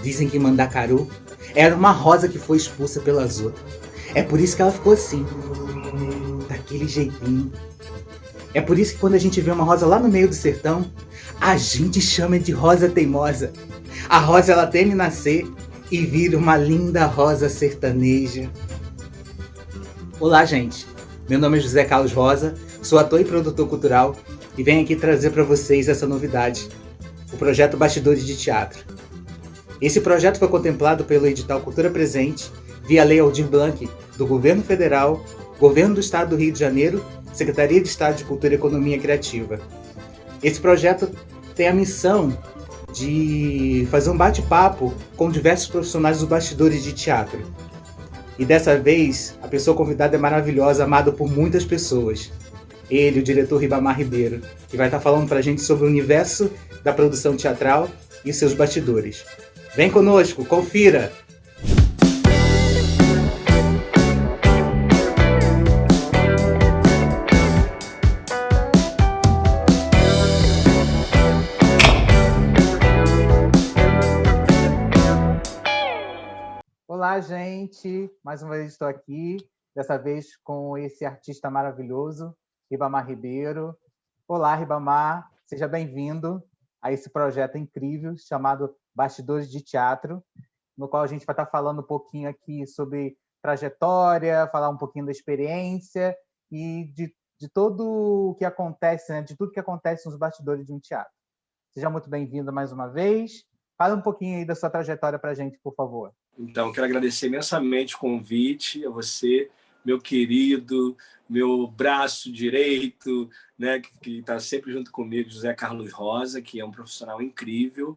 Dizem que Mandacaru era uma rosa que foi expulsa pela Azul. É por isso que ela ficou assim, daquele jeitinho. É por isso que quando a gente vê uma rosa lá no meio do sertão, a gente chama de rosa teimosa. A rosa ela teme nascer e vira uma linda rosa sertaneja. Olá, gente. Meu nome é José Carlos Rosa, sou ator e produtor cultural e venho aqui trazer para vocês essa novidade, o projeto Bastidores de Teatro. Esse projeto foi contemplado pelo edital Cultura Presente, via Lei Aldir Blanc, do Governo Federal, Governo do Estado do Rio de Janeiro, Secretaria de Estado de Cultura e Economia Criativa. Esse projeto tem a missão de fazer um bate-papo com diversos profissionais dos bastidores de teatro. E dessa vez, a pessoa convidada é maravilhosa, amada por muitas pessoas. Ele, o diretor Ribamar Ribeiro, que vai estar falando pra gente sobre o universo da produção teatral e seus bastidores. Vem conosco, confira! Olá, gente! Mais uma vez estou aqui, dessa vez com esse artista maravilhoso, Ribamar Ribeiro. Olá, Ribamar! Seja bem-vindo a esse projeto incrível chamado Bastidores de Teatro, no qual a gente vai estar falando um pouquinho aqui sobre trajetória, falar um pouquinho da experiência e de todo o que acontece, né? De tudo que acontece nos bastidores de um teatro. Seja muito bem-vindo mais uma vez. Fala um pouquinho aí da sua trajetória para a gente, por favor. Então, quero agradecer imensamente o convite a você, meu querido, meu braço direito, né, que está sempre junto comigo, José Carlos Rosa, que é um profissional incrível.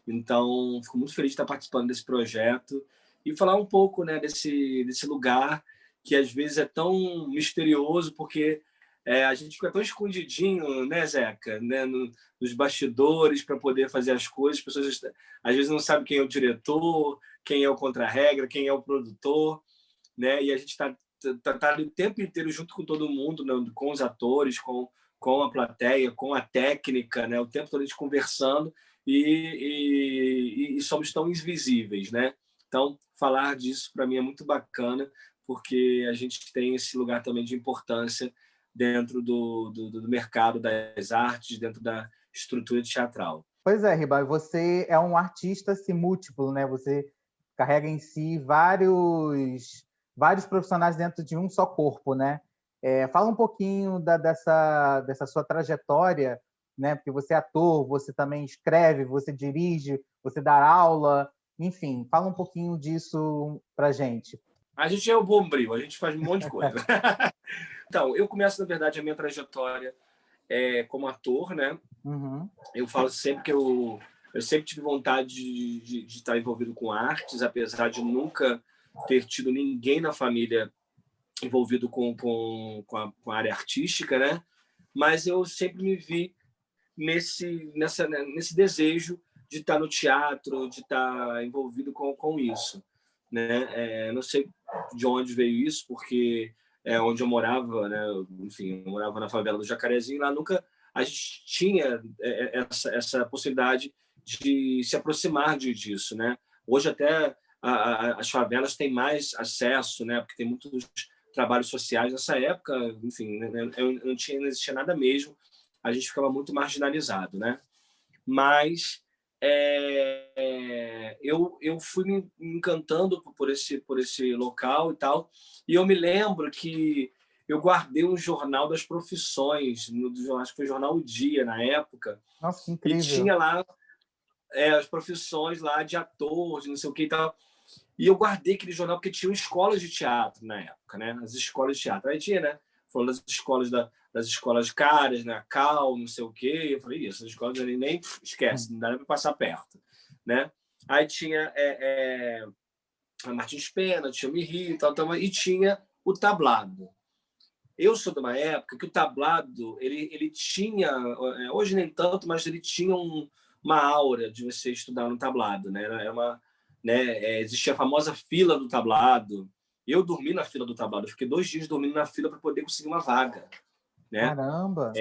Então, fico muito feliz de estar participando desse projeto e falar um pouco, né, desse lugar que às vezes é tão misterioso, porque a gente fica tão escondidinho, né, Zeca, né, nos bastidores para poder fazer as coisas. As pessoas às vezes não sabem quem é o diretor, quem é o contra-regra, quem é o produtor, né? E a gente tá ali o tempo inteiro junto com todo mundo, né? Com os atores, com a plateia, com a técnica, né? O tempo todo a gente conversando e somos tão invisíveis, né? Então, falar disso para mim é muito bacana, porque a gente tem esse lugar também de importância dentro do mercado das artes, dentro da estrutura teatral. Pois é, Riba, você é um artista assim, múltiplo, né? Você carrega em si vários profissionais dentro de um só corpo, né? Fala um pouquinho dessa sua trajetória, né? Porque você é ator, você também escreve, você dirige, você dá aula, enfim, fala um pouquinho disso pra gente. A gente é o bombril, a gente faz um monte de coisa. Então, eu começo, na verdade, a minha trajetória como ator, né? Uhum. Eu falo sempre que eu sempre tive vontade de estar envolvido com artes, apesar de nunca ter tido ninguém na família envolvido com a área artística, né? Mas eu sempre me vi nesse desejo de estar no teatro, de estar envolvido com isso, né? Não sei de onde veio isso, porque onde eu morava, né? Enfim, eu morava na favela do Jacarezinho, lá nunca a gente tinha essa possibilidade de se aproximar disso, né? Hoje até as favelas têm mais acesso, né? Porque tem muitos trabalhos sociais. Nessa época, enfim, não existia nada mesmo. A gente ficava muito marginalizado, né? Mas eu fui me encantando por esse local e tal. E eu me lembro que eu guardei um jornal das profissões, acho que foi o jornal O Dia, na época. Nossa, que incrível. E tinha lá as profissões lá de ator, de não sei o que e tal. E eu guardei aquele jornal porque tinha escolas de teatro na época, né? As escolas de teatro. Aí tinha, né? Falando das escolas caras, né? Cal, não sei o quê. Eu falei, isso, as escolas nem esquece, não dá nem para passar perto, né? Aí tinha a Martins Pena, tinha o Miri e tal, e tinha o tablado. Eu sou de uma época que o tablado ele tinha, hoje nem tanto, mas ele tinha uma aura de você estudar no tablado, né? Era uma, né? Existia a famosa fila do tablado. Eu dormi na fila do tablado, eu fiquei 2 dias dormindo na fila para poder conseguir uma vaga, né? Caramba!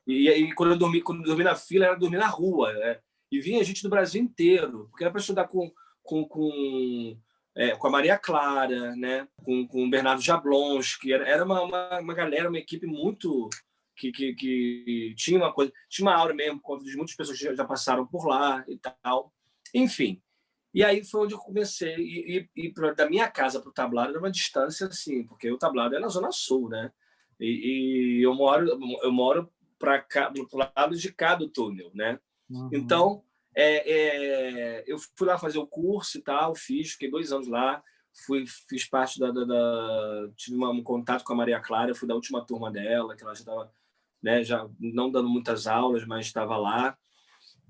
E quando eu dormi na fila, era dormir na rua, né? E vinha gente do Brasil inteiro, porque era para estudar com a Maria Clara, né? com o Bernardo Jablonski. Era uma galera, uma equipe muito... Que tinha uma coisa, tinha uma aura mesmo, por conta de muitas pessoas que já passaram por lá e tal. Enfim. E aí foi onde eu comecei. Da minha casa para o tablado era uma distância assim, porque o tablado é na Zona Sul, né? E eu moro para o lado de cá do túnel, né? Uhum. Então, eu fui lá fazer o curso e tal, fiquei 2 anos lá, fiz parte tive um contato com a Maria Clara, eu fui da última turma dela, que ela já estava, né, já não dando muitas aulas, mas estava lá,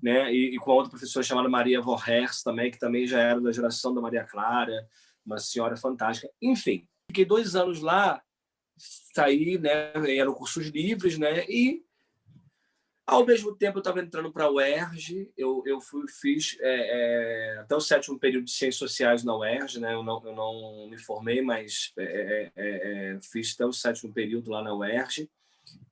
né? E com a outra professora chamada Maria Vorherz também, que também já era da geração da Maria Clara, uma senhora fantástica. Enfim, fiquei 2 anos lá, saí, né? Eram cursos livres, né? E ao mesmo tempo eu estava entrando para a UERJ, fiz até o 7º período de Ciências Sociais na UERJ, né? Eu não me formei, mas fiz até o 7º período lá na UERJ,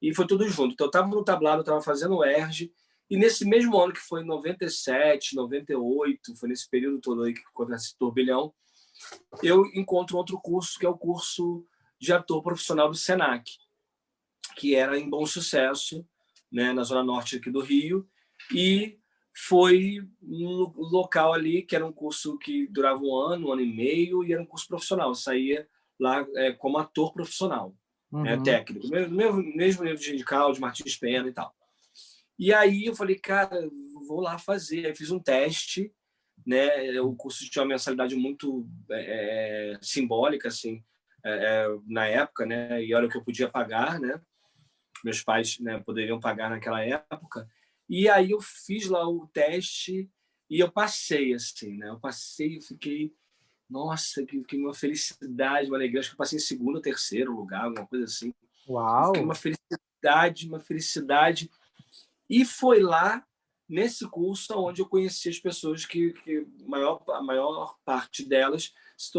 e foi tudo junto. Então eu estava no tablado, eu estava fazendo UERJ, e nesse mesmo ano, que foi em 97, 98, foi nesse período todo aí que acontece esse turbilhão, eu encontro outro curso, que é o curso de ator profissional do SENAC, que era em Bom Sucesso, né, na Zona Norte aqui do Rio, e foi um local ali que era um curso que durava 1 ano e meio, e era um curso profissional. Eu saía lá como ator profissional, técnico, mesmo nível de Cláudio Martins Pena e tal. E aí eu falei, cara, vou lá fazer. Aí fiz um teste, né? O curso tinha uma mensalidade muito simbólica, assim, na época, né? E olha o que eu podia pagar, né? Meus pais, né, poderiam pagar naquela época. E aí eu fiz lá o teste e eu passei, assim, né? Eu passei, eu fiquei, nossa, que uma felicidade, uma alegria. Acho que eu passei em 2º ou 3º lugar, alguma coisa assim. Uau! Eu fiquei uma felicidade. E foi lá, nesse curso, onde eu conheci as pessoas que a maior parte delas se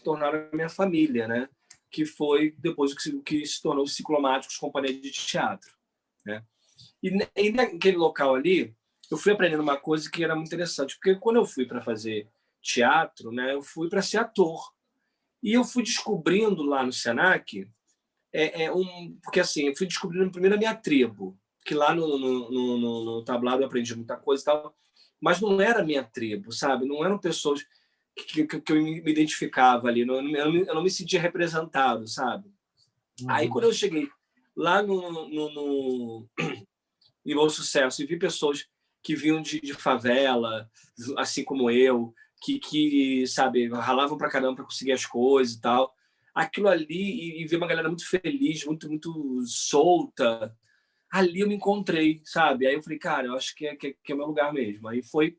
tornaram a minha família, né? Que foi depois que se tornou o Ciclomáticos Companhia de Teatro, né? E naquele local ali, eu fui aprendendo uma coisa que era muito interessante, porque quando eu fui para fazer teatro, né, eu fui para ser ator. E eu fui descobrindo lá no Senac, porque assim, eu fui descobrindo primeiro a minha tribo, que lá no tablado eu aprendi muita coisa e tal, mas não era a minha tribo, sabe? Não eram pessoas que eu me identificava ali, eu não me sentia representado, sabe? Aí, quando eu cheguei lá em Bom Sucesso e vi pessoas que vinham de favela, assim como eu, que sabe, ralavam pra caramba para conseguir as coisas e tal, aquilo ali, e ver uma galera muito feliz, muito, muito solta, ali eu me encontrei, sabe? Aí eu falei, cara, eu acho que é o meu lugar mesmo. Aí foi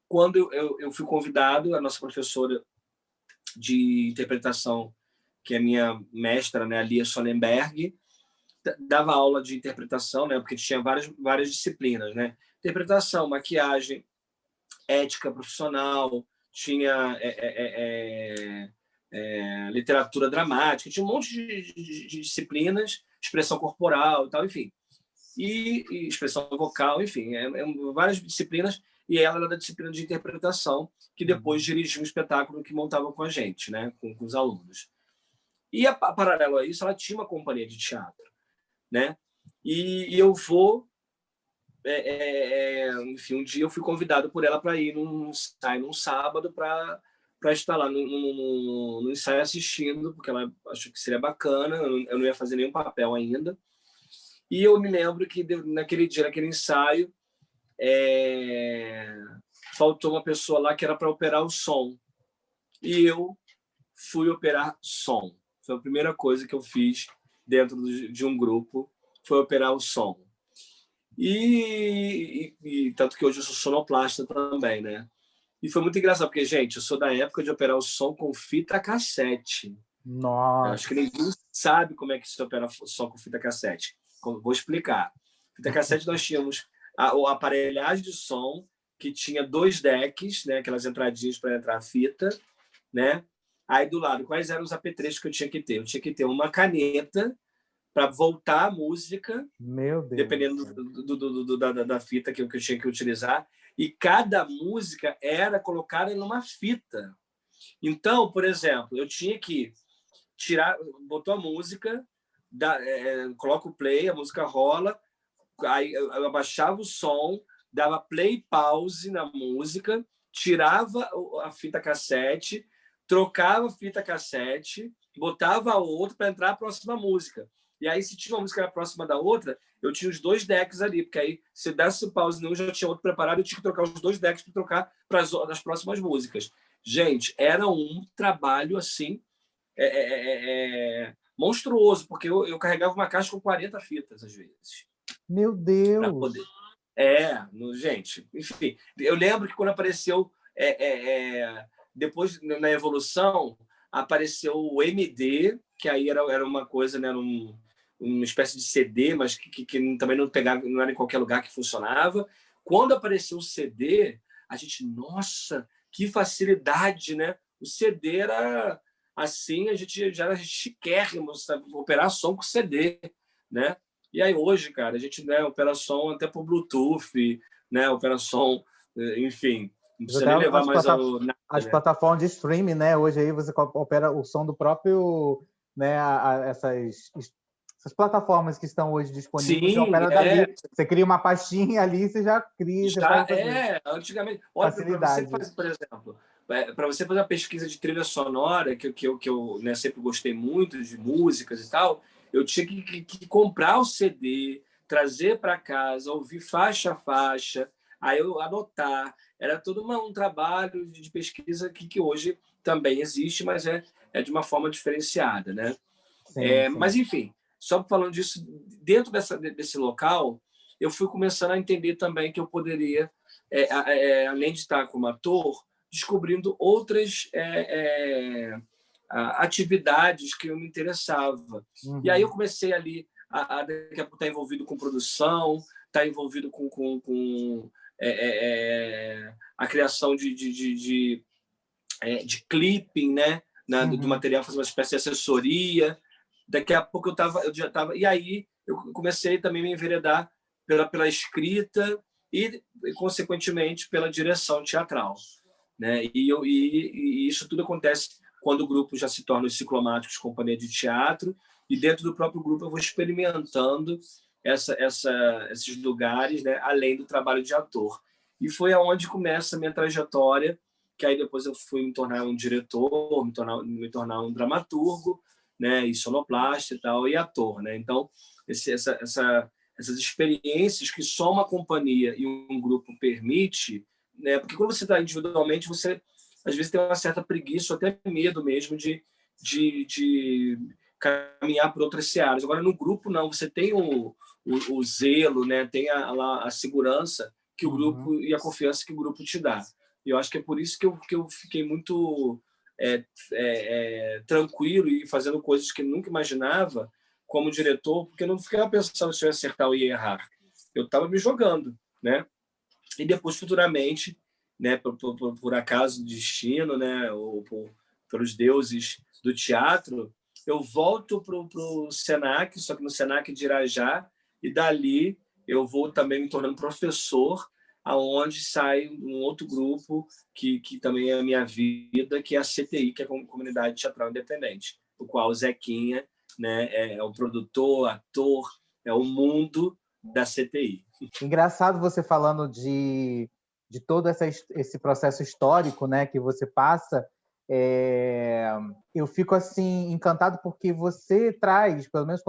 quando eu fui convidado, a nossa professora de interpretação, que é minha mestra, né, a Lia Sonnenberg, dava aula de interpretação, né, porque tinha várias disciplinas, né? Interpretação, maquiagem, ética profissional, tinha literatura dramática, tinha um monte de disciplinas, expressão corporal e tal, enfim. E expressão vocal, enfim, várias disciplinas, e ela era da disciplina de interpretação, que depois dirigia um espetáculo que montava com a gente, né, com os alunos. E, paralelo a isso, ela tinha uma companhia de teatro, né? E eu vou... enfim, um dia eu fui convidado por ela para ir num sábado para estar lá no ensaio assistindo, porque ela achou que seria bacana, eu não ia fazer nenhum papel ainda. E eu me lembro que naquele dia, naquele ensaio, faltou uma pessoa lá que era para operar o som. E eu fui operar som. Foi a primeira coisa que eu fiz dentro de um grupo, foi operar o som. E tanto que hoje eu sou sonoplasta também, né? E foi muito engraçado, porque, gente, eu sou da época de operar o som com fita cassete. Nossa! Eu acho que ninguém sabe como é que se opera o som com fita cassete. Vou explicar. Fita cassete, nós tínhamos a aparelhagem de som, que tinha 2 decks, né, aquelas entradinhas para entrar a fita, né? Aí do lado, quais eram os apetrechos que eu tinha que ter? Eu tinha que ter uma caneta para voltar a música, Meu Deus. dependendo da fita que eu tinha que utilizar. E cada música era colocada numa fita. Então, por exemplo, eu tinha que tirar, botou a música, coloca o play, a música rola, aí eu abaixava o som, dava play e pause na música, tirava a fita cassete, trocava a fita cassete, botava a outra para entrar a próxima música. E aí, se tinha uma música que era próxima da outra, eu tinha os 2 decks ali, porque aí, se desse pause num, já tinha outro preparado, eu tinha que trocar os 2 decks para trocar para as próximas músicas. Gente, era um trabalho assim monstruoso, porque eu carregava uma caixa com 40 fitas, às vezes. Meu Deus! Para poder. Gente, enfim. Eu lembro que quando apareceu, depois, na evolução, apareceu o MD, que aí era uma coisa, né, uma espécie de CD, mas que também não pegava, não era em qualquer lugar que funcionava. Quando apareceu o CD, a gente, nossa, que facilidade, né? O CD era assim, a gente já era chiquérrimo, sabe? Operar som com CD, né? E aí hoje, cara, a gente, né, opera som até por Bluetooth, né? Opera som, enfim, não precisa nem levar mais as plataformas de streaming, né? Hoje aí você opera o som do próprio, né? Essas plataformas que estão hoje disponíveis, você opera dali. Você cria uma pastinha ali, você já cria. Antigamente. Olha, para você fazer, por exemplo, para você fazer uma pesquisa de trilha sonora, que eu né, sempre gostei muito de músicas e tal, eu tinha que comprar o CD, trazer para casa, ouvir faixa a faixa, aí eu anotar. Era todo um trabalho de pesquisa que hoje também existe, mas é de uma forma diferenciada, né? Sim. Mas, enfim, só falando disso, dentro desse local, eu fui começando a entender também que eu poderia, além de estar como ator, descobrindo outras atividades que eu me interessava. Uhum. E aí eu comecei ali daqui a pouco estar envolvido com produção, estar envolvido com a criação de clipping, né? Do material, fazer uma espécie de assessoria. Daqui a pouco eu já estava... E aí eu comecei também a me enveredar pela escrita e, consequentemente, pela direção teatral, né? E isso tudo acontece quando o grupo já se torna os Ciclomáticos Companhia de Teatro, e dentro do próprio grupo eu vou experimentando esses lugares, né? Além do trabalho de ator. E foi aonde começa a minha trajetória, que aí depois eu fui me tornar um diretor, me tornar um dramaturgo, né? E sonoplasta e tal, e ator, né? Então, essas experiências que só uma companhia e um grupo permite, né? Porque quando você está individualmente, você às vezes tem uma certa preguiça, ou até medo mesmo de caminhar por outras searas. Agora, no grupo, não. Você tem o zelo, né? Tem a segurança que o grupo e a confiança que o grupo te dá. E eu acho que é por isso que eu fiquei muito tranquilo e fazendo coisas que eu nunca imaginava como diretor, porque eu não ficava pensando se eu ia acertar ou ia errar. Eu estava me jogando, né? E depois, futuramente, né, por acaso do destino, né, ou pelos deuses do teatro, eu volto para o Senac, só que no Senac de Irajá, e dali eu vou também me tornando professor, aonde sai um outro grupo que também é a minha vida, que é a CTI, que é a Comunidade Teatral Independente, o qual o Zequinha, né, é o produtor, ator, é o mundo da CTI. Engraçado você falando de todo esse processo histórico, né, que você passa. Eu fico assim encantado porque você traz, pelo menos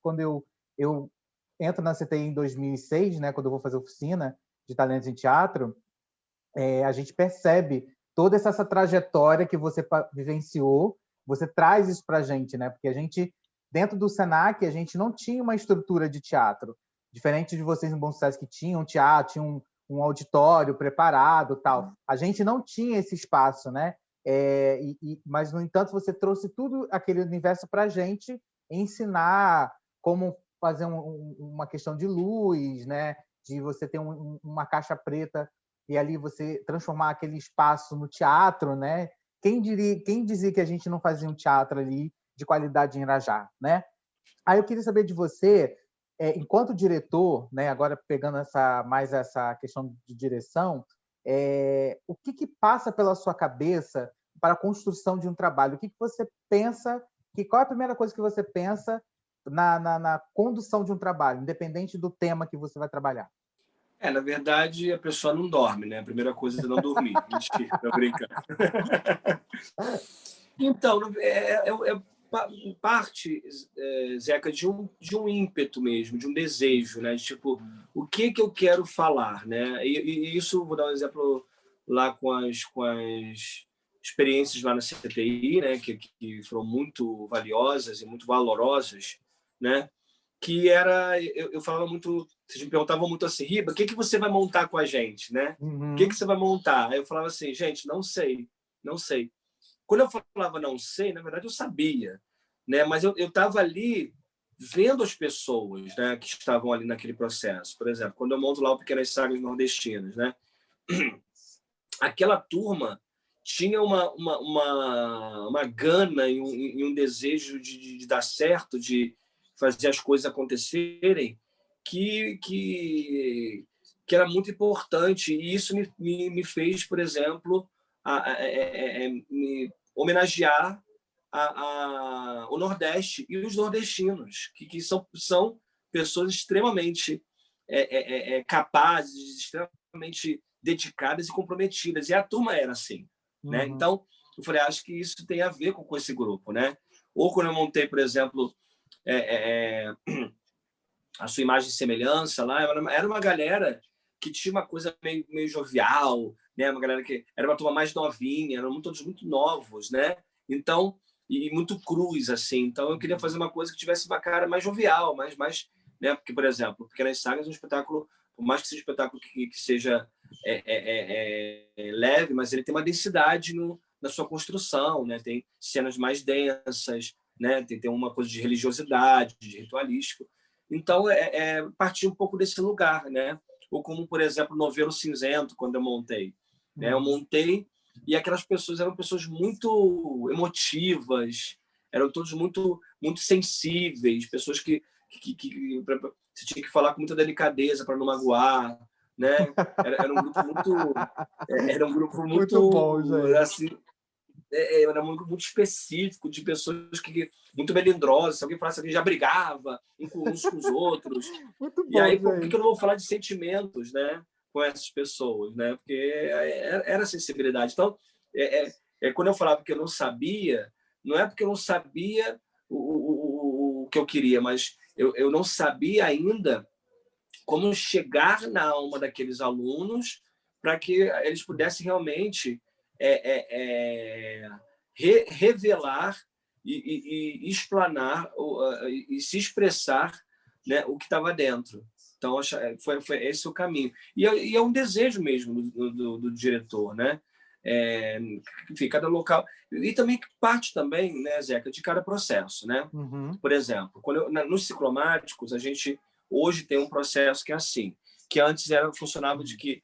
quando eu entro na CTI em 2006, né, quando eu vou fazer oficina de talentos em teatro, a gente percebe toda essa trajetória que você vivenciou. Você traz isso para a gente, né? Porque a gente, dentro do Senac, a gente não tinha uma estrutura de teatro. Diferente de vocês no Bom Sucesso, que tinham teatro, tinha um auditório preparado, tal. A gente não tinha esse espaço, né? Mas, no entanto, você trouxe tudo aquele universo para a gente ensinar como fazer uma questão de luz, né? De você ter uma caixa preta e ali você transformar aquele espaço no teatro, né? Quem dizia que a gente não fazia um teatro ali de qualidade em Irajá, né? Aí eu queria saber de você, enquanto diretor, né, agora pegando mais essa questão de direção, o que passa pela sua cabeça para a construção de um trabalho? O que você pensa, qual é a primeira coisa que você pensa na condução de um trabalho, independente do tema que você vai trabalhar? Na verdade, a pessoa não dorme, né? A primeira coisa é não dormir. Mentira, tô brincando. Então, parte, Zeca, de um ímpeto mesmo, de um desejo, né? Tipo, o que eu quero falar, né? E isso, vou dar um exemplo lá com as experiências lá na CTI, né? Que foram muito valiosas e muito valorosas, né? Que era, eu falava muito, vocês me perguntavam muito assim, Riba, o que você vai montar com a gente, né? O que você vai montar? Aí eu falava assim, gente, não sei, não sei. Quando eu falava não sei, na verdade eu sabia, né? Mas eu estava ali vendo as pessoas, né, que estavam ali naquele processo. Por exemplo, quando eu monto lá o Pequenas Sagas Nordestinas, né? Aquela turma tinha uma gana e um desejo de dar certo, de fazer as coisas acontecerem, que era muito importante. E isso me fez, por exemplo, me homenagear o Nordeste e os nordestinos, que são pessoas extremamente capazes, extremamente dedicadas e comprometidas. E a turma era assim, né? Então, eu falei, acho que isso tem a ver com esse grupo, né? Ou quando eu montei, por exemplo, a sua imagem e semelhança lá, era uma galera que tinha uma coisa meio jovial, né? Uma galera que era uma turma mais novinha, eram todos muito novos, né? Então, e muito cruz, assim. Então, eu queria fazer uma coisa que tivesse uma cara mais jovial, mais né? Porque, por exemplo, Pequenas Sagas é um espetáculo, por mais que seja um espetáculo que seja leve, mas ele tem uma densidade na sua construção, né? Tem cenas mais densas, né? Tem uma coisa de religiosidade, de ritualístico. Então, partir um pouco desse lugar, né? Ou como, por exemplo, Novelo Cinzento, quando eu montei. Né? Eu montei e aquelas pessoas eram pessoas muito emotivas, eram todos muito, muito sensíveis, pessoas que você tinha que falar com muita delicadeza para não magoar, né? Era um grupo Muito bom, gente. assim, era muito específico, de pessoas muito melindrosas. Se alguém falasse, alguém já brigava uns com os outros. Muito bom, e aí, gente. por que eu não vou falar de sentimentos, né, com essas pessoas, né? Porque era sensibilidade. Então, quando eu falava que eu não sabia, não é porque eu não sabia o que eu queria, mas eu não sabia ainda como chegar na alma daqueles alunos para que eles pudessem realmente revelar e explanar e se expressar, né, o que estava dentro. Então, foi esse o caminho. E é um desejo mesmo do diretor, né? Enfim, cada local. E também parte também, né, Zeca, de cada processo, né? Por exemplo, nos ciclomáticos, a gente hoje tem um processo que é assim, que antes funcionava de que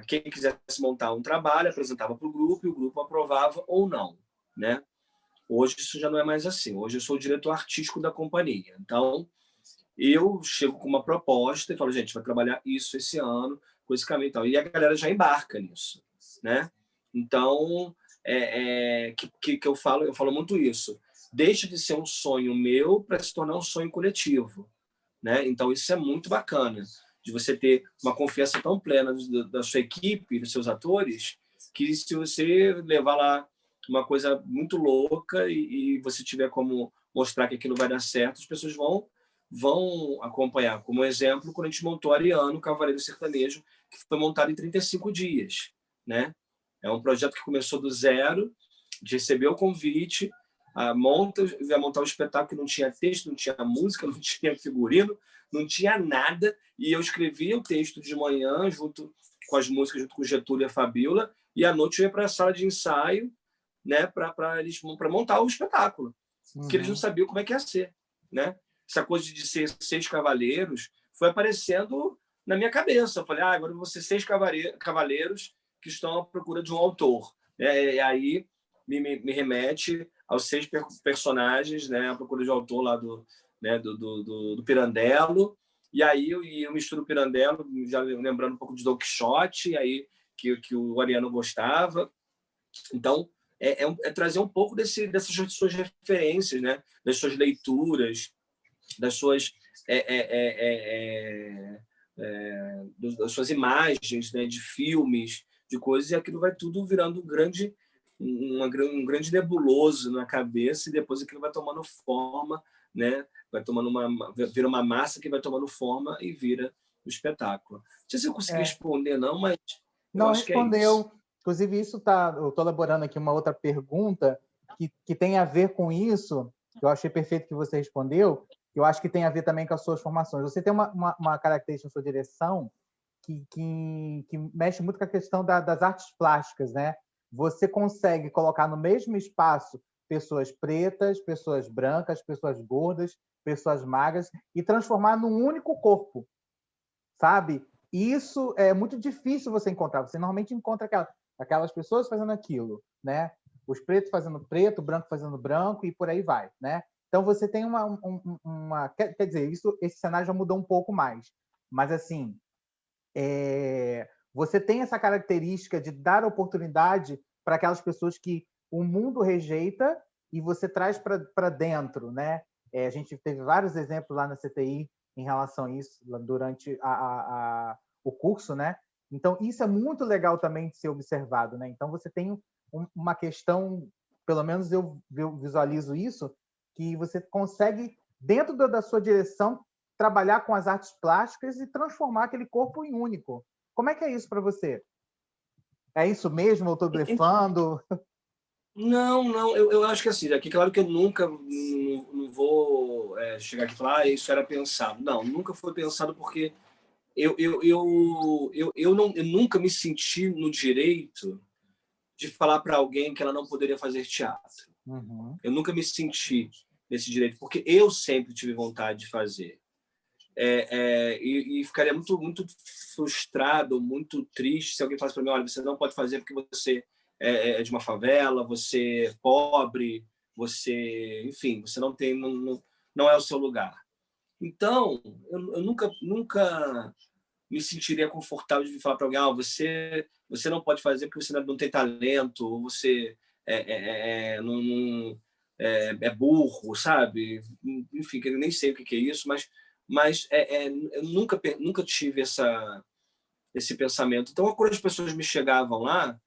quem quisesse montar um trabalho apresentava para o grupo e o grupo aprovava ou não, né? Hoje isso já não é mais assim. Hoje eu sou o diretor artístico da companhia. Então, eu chego com uma proposta e falo, gente, vai trabalhar isso esse ano, com esse caminho e tal. E a galera já embarca nisso, né? Então, que eu falo muito isso. Deixa de ser um sonho meu para se tornar um sonho coletivo, né? Então, isso é muito bacana, de você ter uma confiança tão plena da sua equipe, dos seus atores, que se você levar lá uma coisa muito louca e você tiver como mostrar que aquilo vai dar certo, as pessoas vão acompanhar. Como exemplo, quando a gente montou Ariano, Cavaleiro Sertanejo, que foi montado em 35 dias, né? É um projeto que começou do zero, de receber o convite, vai montar um espetáculo que não tinha texto, não tinha música, não tinha figurino, não tinha nada, e eu escrevia o texto de manhã, junto com as músicas, junto com o Getúlio e a Fabíola, e à noite eu ia para a sala de ensaio, né, para montar o espetáculo, porque eles não sabiam como é que ia ser, né? Essa coisa de ser 6 cavaleiros foi aparecendo na minha cabeça. Eu falei, agora eu vou ser 6 cavaleiros que estão à procura de um autor. E aí me remete aos 6 personagens, né? A Procura de Autor lá do Pirandello. E aí eu misturo o Pirandello, já lembrando um pouco de Don Quixote, aí que o Ariano gostava. Então, é trazer um pouco dessas suas referências, né? Das suas leituras, das suas das suas imagens, né? De filmes, de coisas, e aquilo vai tudo virando um grande nebuloso na cabeça, e depois aquilo vai tomando forma, né? Vai tomando vira uma massa que vai tomando forma e vira o espetáculo. Não sei se eu consegui responder, não, mas eu Não acho que é isso. respondeu. Inclusive, eu estou elaborando aqui uma outra pergunta que tem a ver com isso, que eu achei perfeito que você respondeu, que eu acho que tem a ver também com as suas formações. Você tem uma característica na sua direção que mexe muito com a questão das artes plásticas, né? Você consegue colocar no mesmo espaço pessoas pretas, pessoas brancas, pessoas gordas, pessoas magras, e transformar num único corpo, sabe? Isso é muito difícil você encontrar. Você normalmente encontra aquelas pessoas fazendo aquilo, né? Os pretos fazendo preto, o branco fazendo branco, e por aí vai, né? Então você tem quer dizer, esse cenário já mudou um pouco mais, mas assim, você tem essa característica de dar oportunidade para aquelas pessoas que o mundo rejeita e você traz para dentro, né? A gente teve vários exemplos lá na CTI em relação a isso durante o curso, né? Então isso é muito legal também de ser observado, né? Então você tem uma questão, pelo menos eu visualizo isso, que você consegue dentro da sua direção trabalhar com as artes plásticas e transformar aquele corpo em único. Como é que é isso para você? É isso mesmo? Eu estou blefando? Não. Eu acho que assim, aqui, claro que eu nunca não vou chegar aqui e falar isso era pensado. Não, nunca foi pensado, porque eu nunca me senti no direito de falar para alguém que ela não poderia fazer teatro. Uhum. Eu nunca me senti nesse direito, porque eu sempre tive vontade de fazer. E ficaria muito, muito frustrado, muito triste se alguém falasse para mim: olha, você não pode fazer porque você é de uma favela, você é pobre, enfim, você não tem, não é o seu lugar. Então, eu nunca me sentiria confortável de falar para alguém: você não pode fazer porque você não tem talento, ou você é burro, sabe? Enfim, eu nem sei o que é isso, mas eu nunca tive esse pensamento. Então, quando as pessoas me chegavam lá,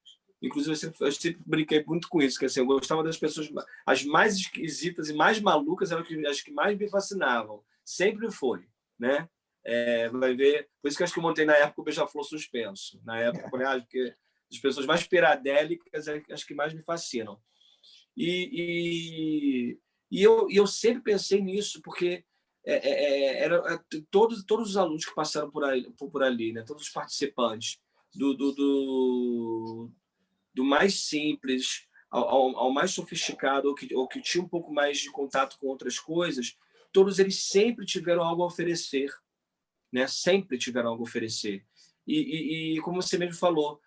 inclusive eu sempre brinquei muito com isso, que assim, eu gostava das pessoas, as mais esquisitas e mais malucas eram as que mais me fascinavam. Sempre foi, né? Vai ver, por isso que acho que eu montei na época o Beija-Flor Suspenso. Na época, eu falei, porque as pessoas mais piradélicas as que mais me fascinam. E eu sempre pensei nisso, porque todos os alunos que passaram por ali, né? Todos os participantes, do mais simples ao mais sofisticado, ou que tinha um pouco mais de contato com outras coisas, todos eles sempre tiveram algo a oferecer, né? Sempre tiveram algo a oferecer. E como você mesmo falou,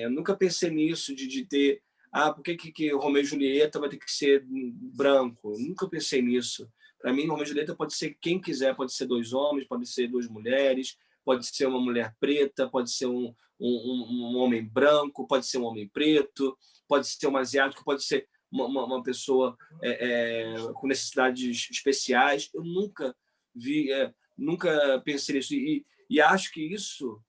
eu nunca pensei nisso de ter... por que Romeu e Julieta vai ter que ser branco? Eu nunca pensei nisso. Para mim, Romeu e Julieta pode ser quem quiser, pode ser 2 homens, pode ser 2 mulheres, pode ser uma mulher preta, pode ser um homem branco, pode ser um homem preto, pode ser um asiático, pode ser uma pessoa com necessidades especiais. Eu nunca pensei nisso. E acho que isso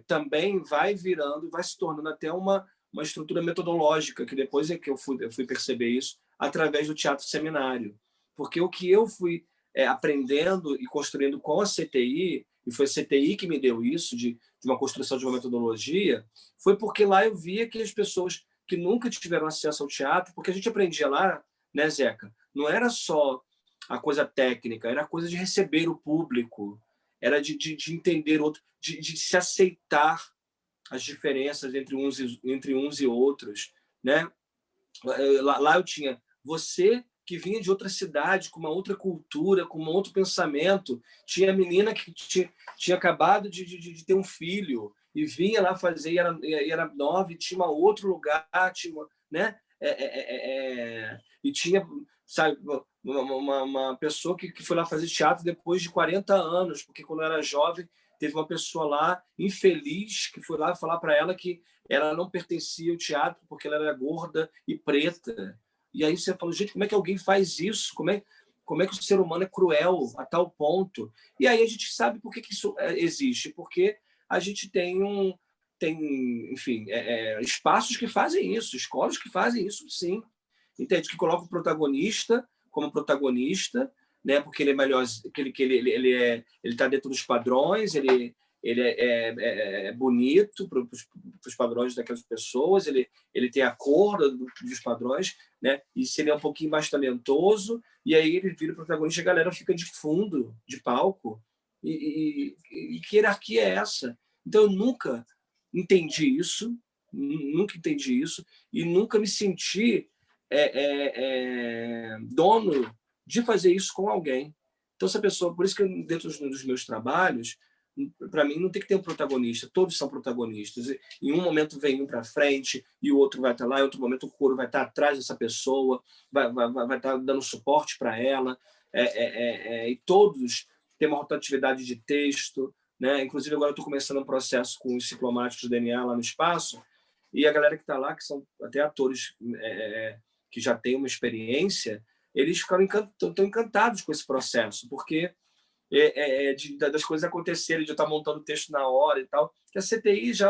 também vai virando, vai se tornando até uma estrutura metodológica, que depois é que eu fui perceber isso, através do teatro seminário. Porque o que eu fui aprendendo e construindo com a CTI, e foi a CTI que me deu isso, de uma construção de uma metodologia, foi porque lá eu via que as pessoas que nunca tiveram acesso ao teatro, porque a gente aprendia lá, né, Zeca? Não era só a coisa técnica, era a coisa de receber o público, era de entender outro, de se aceitar as diferenças entre uns e outros, né? Lá eu tinha você que vinha de outra cidade, com uma outra cultura, com um outro pensamento. Tinha a menina que tinha acabado de ter um filho e vinha lá fazer, e era nova, e tinha outro lugar, né? E tinha, sabe, uma pessoa que foi lá fazer teatro depois de 40 anos, porque quando era jovem teve uma pessoa lá infeliz que foi lá falar para ela que ela não pertencia ao teatro porque ela era gorda e preta. E aí você falou, gente, como é que alguém faz isso? Como é que o ser humano é cruel a tal ponto? E aí a gente sabe por que isso existe, porque a gente enfim, espaços que fazem isso, escolas que fazem isso, sim. Entende? Que coloca o protagonista como protagonista, né? Porque ele é melhor, ele está dentro dos padrões, ele é bonito para os padrões daquelas pessoas, ele tem a cor dos padrões, né? E se ele é um pouquinho mais talentoso, e aí ele vira o protagonista, a galera fica de fundo, de palco. E que hierarquia é essa? Então eu nunca entendi isso, e nunca me senti dono de fazer isso com alguém. Então, essa pessoa, por isso que dentro dos meus trabalhos, para mim não tem que ter um protagonista, todos são protagonistas. Em um momento vem um para frente e o outro vai estar lá, em outro momento o coro vai estar atrás dessa pessoa, vai estar dando suporte para ela, e todos têm uma rotatividade de texto, né? Inclusive agora eu estou começando um processo com os ciclomáticos do DNA lá no espaço, e a galera que está lá, que são até atores que já têm uma experiência, eles estão encantados com esse processo, porque das coisas acontecerem, de eu estar montando o texto na hora e tal, que a CTI já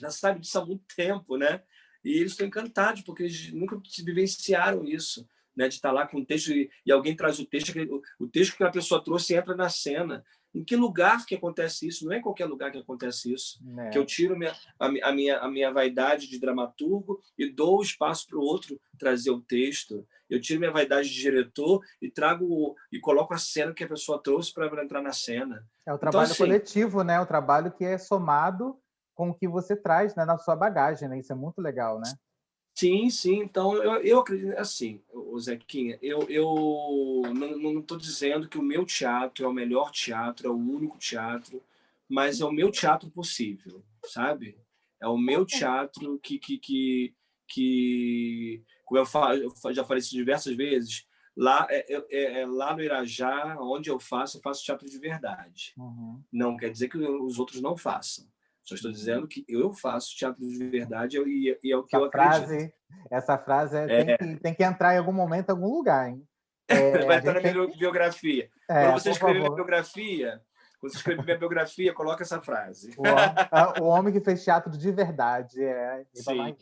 sabe disso há muito tempo, né? E eles estão encantados, porque eles nunca vivenciaram isso, né? De estar lá com o texto e alguém traz o texto que a pessoa trouxe e entra na cena. Em que lugar que acontece isso? Não é em qualquer lugar que acontece isso. Que eu tiro a minha vaidade de dramaturgo e dou espaço para o outro trazer o texto. Eu tiro minha vaidade de diretor e coloco a cena que a pessoa trouxe para entrar na cena. É o trabalho então, assim, coletivo, né? O trabalho que é somado com o que você traz, né, na sua bagagem, né? Isso é muito legal, né? Sim, sim. Então, eu acredito assim, Zequinha, eu não estou dizendo que o meu teatro é o melhor teatro, é o único teatro, mas é o meu teatro possível, sabe? É o meu teatro que como eu já falei isso diversas vezes, lá, lá no Irajá, onde eu faço teatro de verdade. Uhum. Não quer dizer que os outros não façam. Só estou dizendo que eu faço teatro de verdade e é o que eu acredito. Essa frase tem que entrar em algum momento, em algum lugar, hein? Vai estar na minha biografia. Quando você escrever minha biografia, coloca essa frase. O homem que fez teatro de verdade. Sim.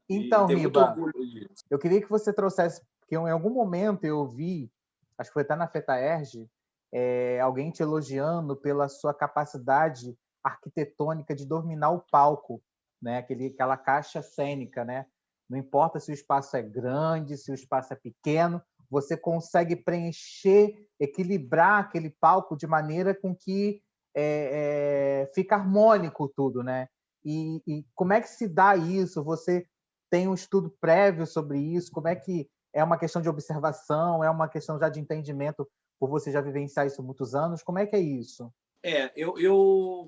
Então, Riba, eu queria que você trouxesse, porque em algum momento eu vi, acho que foi até na FETAERJ, alguém te elogiando pela sua capacidade arquitetônica de dominar o palco, né? Aquela caixa cênica, né? Não importa se o espaço é grande, se o espaço é pequeno, você consegue preencher, equilibrar aquele palco de maneira com que fica harmônico tudo, né? E como é que se dá isso? Você tem um estudo prévio sobre isso? Como é que é uma questão de observação? É uma questão já de entendimento por você já vivenciar isso há muitos anos? Como é que é isso?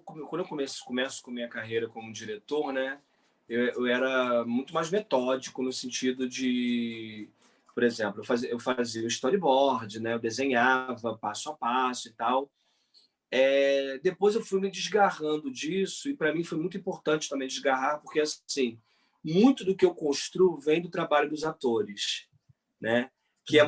Quando eu começo com minha carreira como diretor, né, eu era muito mais metódico no sentido de, por exemplo, eu fazia o storyboard, né, eu desenhava passo a passo e tal. Depois eu fui me desgarrando disso e para mim foi muito importante também desgarrar, porque assim, muito do que eu construo vem do trabalho dos atores, né? Que é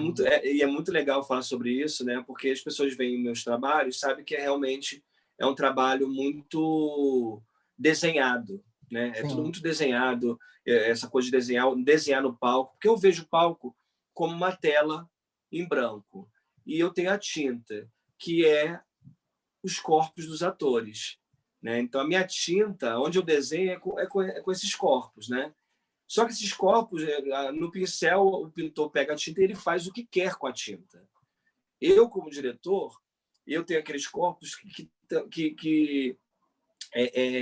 muito legal falar sobre isso, né? Porque as pessoas veem meus trabalhos, sabem que realmente é um trabalho muito desenhado, né? É tudo muito desenhado, essa coisa de desenhar no palco, porque eu vejo o palco como uma tela em branco e eu tenho a tinta, que é os corpos dos atores, né? Então a minha tinta, onde eu desenho, é com esses corpos, né? Só que esses corpos, no pincel, o pintor pega a tinta e ele faz o que quer com a tinta. Eu, como diretor, eu tenho aqueles corpos que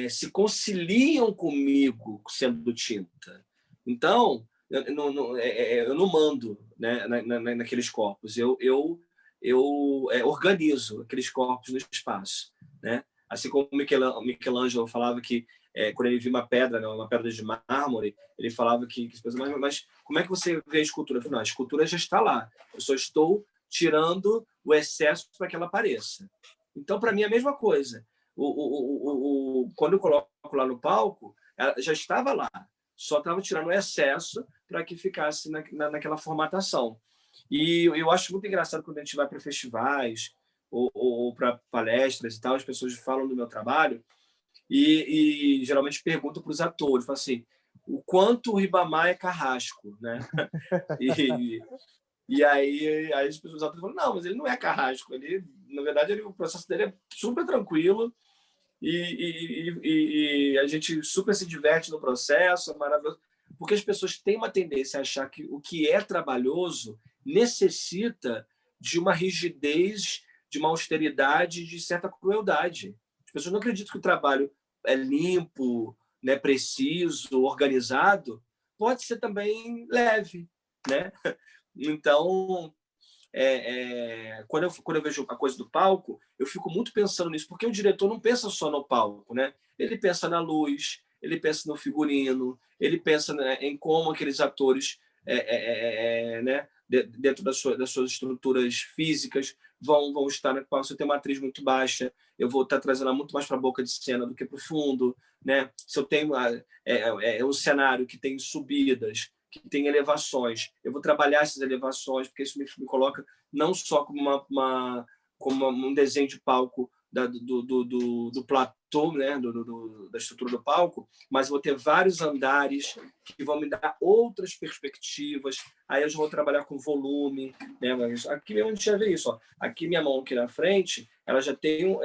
se conciliam comigo sendo tinta. Então, eu não mando, né, naqueles corpos. Eu organizo aqueles corpos no espaço, né? Assim como o Michelangelo falava que, quando ele via uma pedra, né, uma pedra de mármore, ele falava mas como é que você vê a escultura? Eu falei, não, a escultura já está lá, eu só estou tirando o excesso para que ela apareça. Então, para mim, é a mesma coisa. Quando eu coloco lá no palco, ela já estava lá, só estava tirando o excesso para que ficasse naquela formatação. E eu acho muito engraçado quando a gente vai para festivais ou para palestras e tal, as pessoas falam do meu trabalho e geralmente perguntam para os atores, falam assim, o quanto o Ribamar é carrasco, né? E aí as pessoas falam, não, mas ele não é carrasco, ele, na verdade, o processo dele é super tranquilo e a gente super se diverte no processo, é maravilhoso, porque as pessoas têm uma tendência a achar que o que é trabalhoso necessita de uma rigidez, de uma austeridade, de certa crueldade. As pessoas não acreditam que o trabalho é limpo, né, preciso, organizado, pode ser também leve, né? Então, quando eu vejo a coisa do palco, eu fico muito pensando nisso, porque o diretor não pensa só no palco, né? Ele pensa na luz, ele pensa no figurino, ele pensa, né, em como aqueles atores, né, dentro das suas estruturas físicas, vão estar. Né? Se eu tenho uma atriz muito baixa, eu vou estar trazendo ela muito mais para a boca de cena do que para o fundo. Né? Se eu tenho um cenário que tem subidas, que tem elevações, eu vou trabalhar essas elevações, porque isso me coloca não só como um desenho de palco do platô, né, da estrutura do palco, mas vou ter vários andares que vão me dar outras perspectivas. Aí eu já vou trabalhar com volume, né? Mas aqui mesmo a gente já vê isso. Ó. Aqui minha mão aqui na frente, ela já tem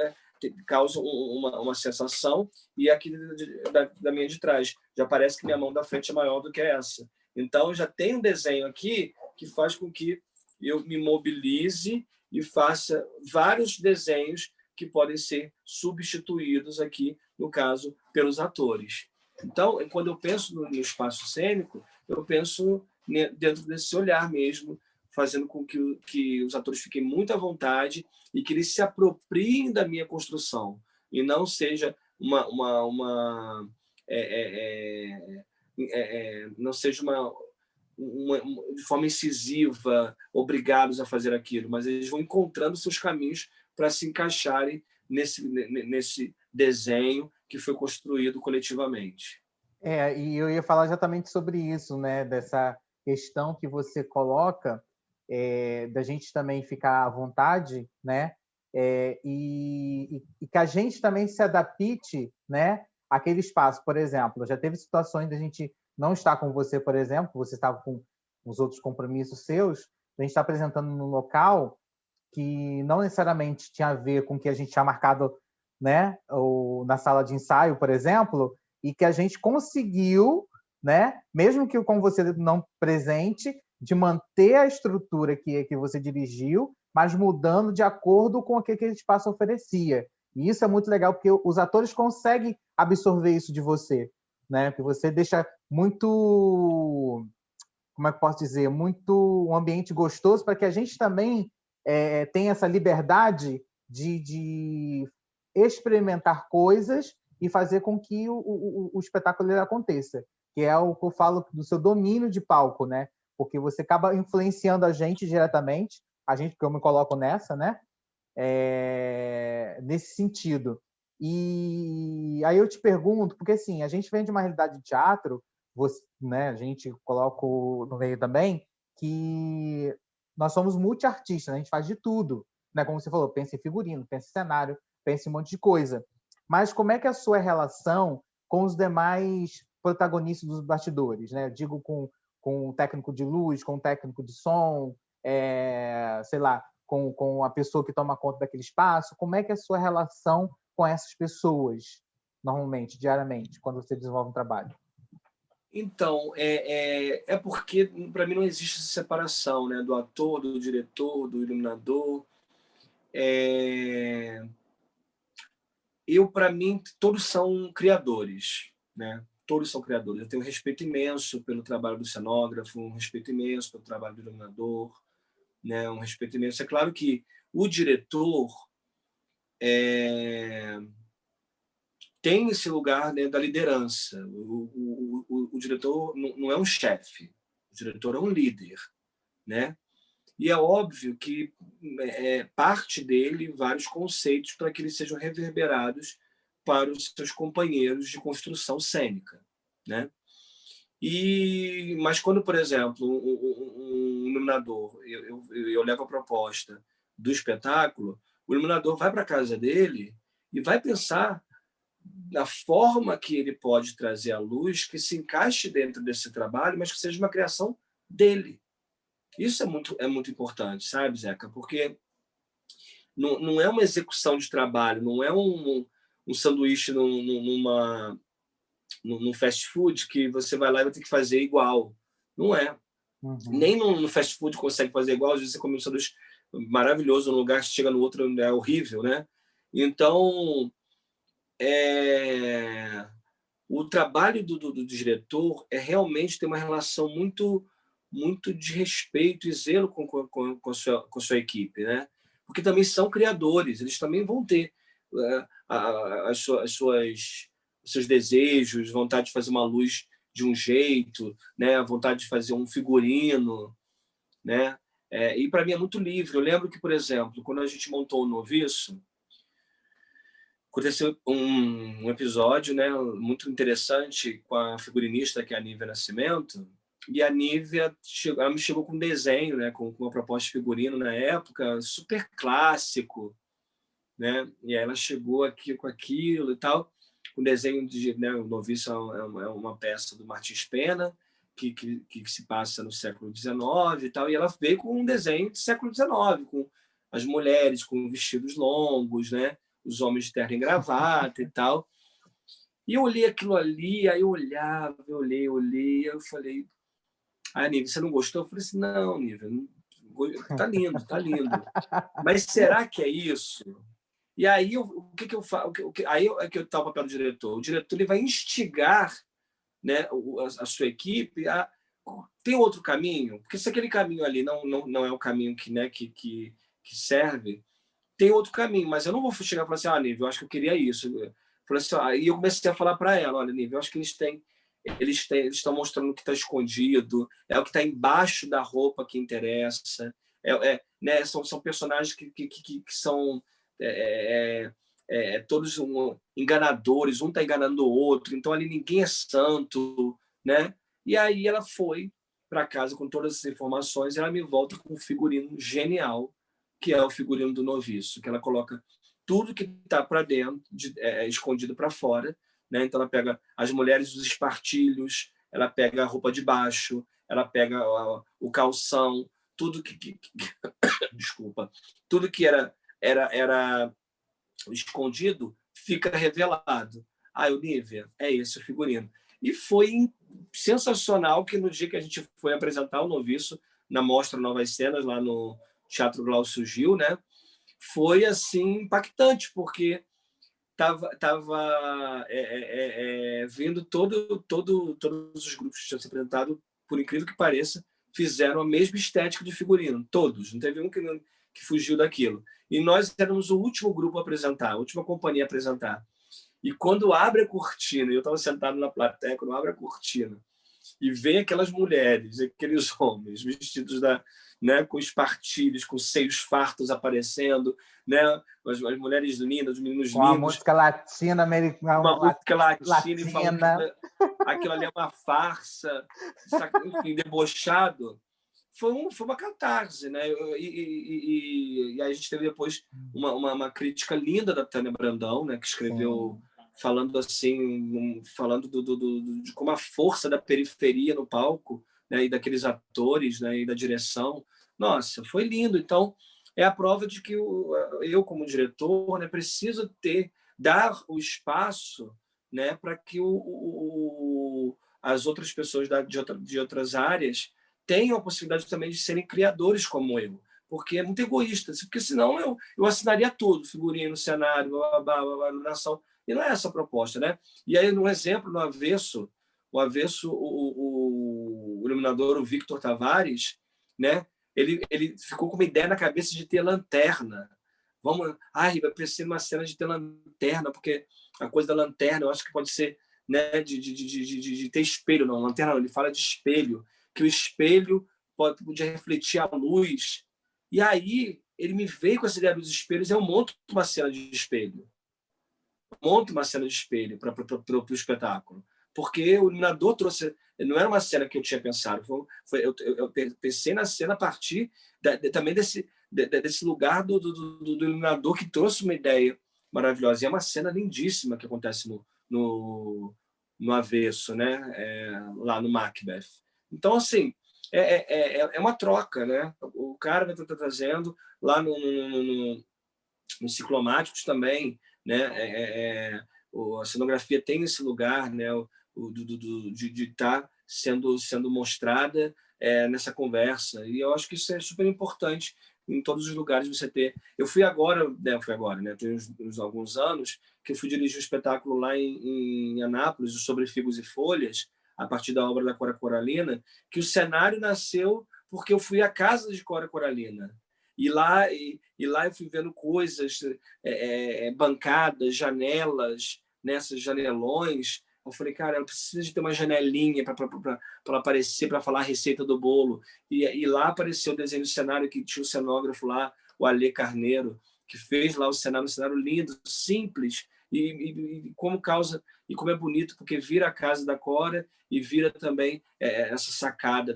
causa uma sensação, e aqui da minha de trás já parece que minha mão da frente é maior do que essa. Então já tem um desenho aqui que faz com que eu me mobilize e faça vários desenhos que podem ser substituídos aqui, no caso, pelos atores. Então, quando eu penso no espaço cênico, eu penso dentro desse olhar mesmo, fazendo com que os atores fiquem muito à vontade e que eles se apropriem da minha construção e não seja não seja de forma incisiva, obrigados a fazer aquilo, mas eles vão encontrando seus caminhos para se encaixarem nesse desenho que foi construído coletivamente. E eu ia falar exatamente sobre isso, né? Dessa questão que você coloca, da gente também ficar à vontade, né? E que a gente também se adapte, né? Àquele espaço. Por exemplo, já teve situações da gente não estar com você, por exemplo, você estava com os outros compromissos seus, a gente está apresentando num local que não necessariamente tinha a ver com o que a gente tinha marcado, né? Ou na sala de ensaio, por exemplo, e que a gente conseguiu, né? Mesmo que com você não presente, de manter a estrutura que você dirigiu, mas mudando de acordo com o que aquele espaço oferecia. E isso é muito legal, porque os atores conseguem absorver isso de você, né? Porque você deixa muito, como é que eu posso dizer, muito um ambiente gostoso para que a gente também tenha essa liberdade de experimentar coisas e fazer com que o espetáculo aconteça, que é o que eu falo do seu domínio de palco, né? Porque você acaba influenciando a gente diretamente, a gente que eu me coloco nessa, né? Nesse sentido. E aí eu te pergunto, porque assim, a gente vem de uma realidade de teatro, você, né, a gente coloca no meio também, que nós somos multiartistas, né? A gente faz de tudo, né? Como você falou, pensa em figurino, pensa em cenário, pensa em um monte de coisa. Mas como é que é a sua relação com os demais protagonistas dos bastidores, né? Eu digo com o técnico de luz, com o técnico de som, sei lá, com a pessoa que toma conta daquele espaço. Como é que é a sua relação com essas pessoas, normalmente, diariamente, quando você desenvolve um trabalho? Então, porque para mim não existe essa separação, né, do ator, do diretor, do iluminador. Para mim, todos são criadores, né? Todos são criadores. Eu tenho um respeito imenso pelo trabalho do cenógrafo, um respeito imenso pelo trabalho do iluminador, né? Um respeito imenso. É claro que o diretor tem esse lugar, né, da liderança. O diretor não é um chefe, o diretor é um líder, né? E é óbvio que parte dele vários conceitos para que eles sejam reverberados para os seus companheiros de construção cênica, né? Mas quando, por exemplo, um iluminador, eu levo a proposta do espetáculo, o iluminador vai para a casa dele e vai pensar na forma que ele pode trazer a luz que se encaixe dentro desse trabalho, mas que seja uma criação dele. Isso é muito importante, sabe, Zeca? Porque não é uma execução de trabalho, não é um sanduíche num fast food que você vai lá e vai ter que fazer igual. Não é. Uhum. Nem no fast food consegue fazer igual. Às vezes você come um sanduíche maravilhoso num lugar, chega no outro, é horrível, né? Então, o trabalho do diretor é realmente ter uma relação muito de respeito e zelo com a sua equipe, né? Porque também são criadores, eles também vão ter os seus desejos, vontade de fazer uma luz de um jeito, né? A vontade de fazer um figurino, né? E para mim é muito livre. Eu lembro que, por exemplo, quando a gente montou o Noviço, aconteceu um episódio, né, muito interessante com a figurinista, que é a Nívia Nascimento, e a Nívia ela me chegou com um desenho, né, com uma proposta de figurino na época, super clássico, né, e aí ela chegou aqui com aquilo e tal, um desenho né, o Noviço é uma peça do Martins Pena, que se passa no século XIX e tal, e ela veio com um desenho do século XIX, com as mulheres com vestidos longos, né, os homens de terno e gravata e tal. E eu olhei aquilo ali, aí eu olhava, eu olhei, eu falei, Nívia, você não gostou? Eu falei assim, não, Nívia, tá lindo, tá lindo. Mas será que é isso? E aí, o que eu faço? Aí é que está o papel do diretor. O diretor ele vai instigar, né, a sua equipe a... Tem outro caminho? Porque se aquele caminho ali não é o caminho que serve, tem outro caminho, mas eu não vou chegar e falar assim, Nívia, eu acho que eu queria isso. Aí eu comecei a falar para ela, olha, Nívia, eu acho que eles estão mostrando o que está escondido, é o que está embaixo da roupa que interessa, né, são personagens que são todos enganadores, um está enganando o outro, então ali ninguém é santo, né? E aí ela foi para casa com todas essas informações e ela me volta com um figurino genial, que é o figurino do Noviço, que ela coloca tudo que está para dentro, escondido para fora, né? Então ela pega as mulheres dos espartilhos, ela pega a roupa de baixo, ela pega o calção, tudo desculpa, tudo que era escondido fica revelado. Nívia, é esse o figurino. E foi sensacional que no dia que a gente foi apresentar o Noviço na Mostra Novas Cenas, lá no Teatro Glaucio Gil, né? Foi assim impactante, porque estava vindo todos os grupos que tinham se apresentado, por incrível que pareça, fizeram a mesma estética de figurino, todos, não teve um que fugiu daquilo. E nós éramos o último grupo a apresentar, a última companhia a apresentar. E quando abre a cortina, eu estava sentado na plateia, quando abre a cortina, e vem aquelas mulheres, aqueles homens vestidos né, com espartilhos, com seios fartos aparecendo, né, as mulheres lindas, os meninos com lindos. Com a música latina, americana. Uma música latina. E falando que aquilo ali é uma farsa, enfim, debochado. Foi uma catarse, né? E a gente teve depois uma crítica linda da Tânia Brandão, né, que escreveu... Sim. Falando assim, de como a força da periferia no palco, né, e daqueles atores, né, e da direção. Nossa, foi lindo. Então, é a prova de que eu, como diretor, né, preciso dar o espaço, né, para que as outras pessoas de outras áreas tenham a possibilidade também de serem criadores como eu. Porque é muito egoísta, porque senão eu assinaria tudo, figurino, cenário, iluminação. E não é essa a proposta, né? E aí, no exemplo, no Avesso, o iluminador, o Victor Tavares, né? Ele ficou com uma ideia na cabeça de ter lanterna. vamos... Ai, eu pensei numa cena de ter lanterna, porque a coisa da lanterna, eu acho que pode ser, né, de ter espelho. Não, lanterna não, ele fala de espelho, que o espelho podia refletir a luz. E aí ele me veio com essa ideia dos espelhos, eu monto uma cena de espelho. Monto uma cena de espelho para o espetáculo. Porque o iluminador trouxe... Não era uma cena que eu tinha pensado. Eu pensei na cena a partir também desse lugar do iluminador, que trouxe uma ideia maravilhosa. E é uma cena lindíssima que acontece no avesso, né? Lá no Macbeth. Então, assim, é uma troca, né? O cara vai estar trazendo lá no Ciclomáticos também, né? A cenografia tem esse lugar, né? De estar sendo mostrada nessa conversa. E eu acho que isso é super importante em todos os lugares você ter. Eu fui agora, né? Tem alguns anos que eu fui dirigir um espetáculo lá em Anápolis, o Sobre Figos e Folhas, a partir da obra da Cora Coralina, que o cenário nasceu porque eu fui à casa de Cora Coralina. E lá eu fui vendo coisas, bancadas, janelas, nessas janelões. Eu falei, cara, ela precisa de ter uma janelinha para ela aparecer, para falar a receita do bolo. E lá apareceu o desenho do cenário, que tinha o cenógrafo lá, o Alê Carneiro, que fez lá o cenário, um cenário lindo, simples, e como é bonito, porque vira a casa da Cora e vira também essa sacada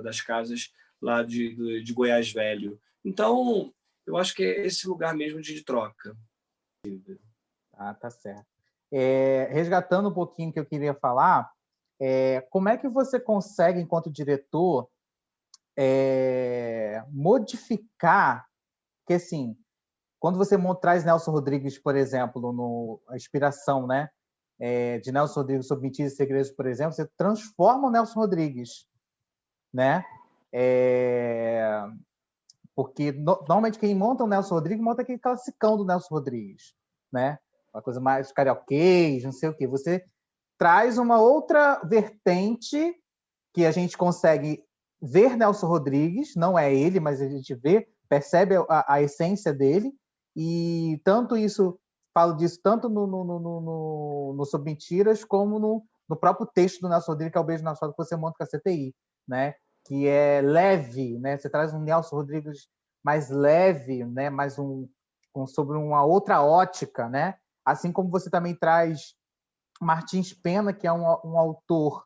das casas lá de Goiás Velho. Então, eu acho que é esse lugar mesmo de troca. Ah, tá certo. Resgatando um pouquinho o que eu queria falar, como é que você consegue, enquanto diretor, modificar, que assim, quando você traz Nelson Rodrigues, por exemplo, a inspiração, né, de Nelson Rodrigues sobre Mentiras e Segredos, por exemplo, você transforma o Nelson Rodrigues, né? Porque normalmente quem monta o Nelson Rodrigues monta aquele classicão do Nelson Rodrigues, né? Uma coisa mais carioquês, não sei o quê. Você traz uma outra vertente que a gente consegue ver Nelson Rodrigues, não é ele, mas a gente percebe a essência dele, e falo disso tanto no Sob Mentiras, como no próprio texto do Nelson Rodrigues, que é o Beijo na Asfalto, que você monta com a CTI, né? Que é leve, né? Você traz um Nelson Rodrigues mais leve, né? Sobre uma outra ótica, né? Assim como você também traz Martins Pena, que é um autor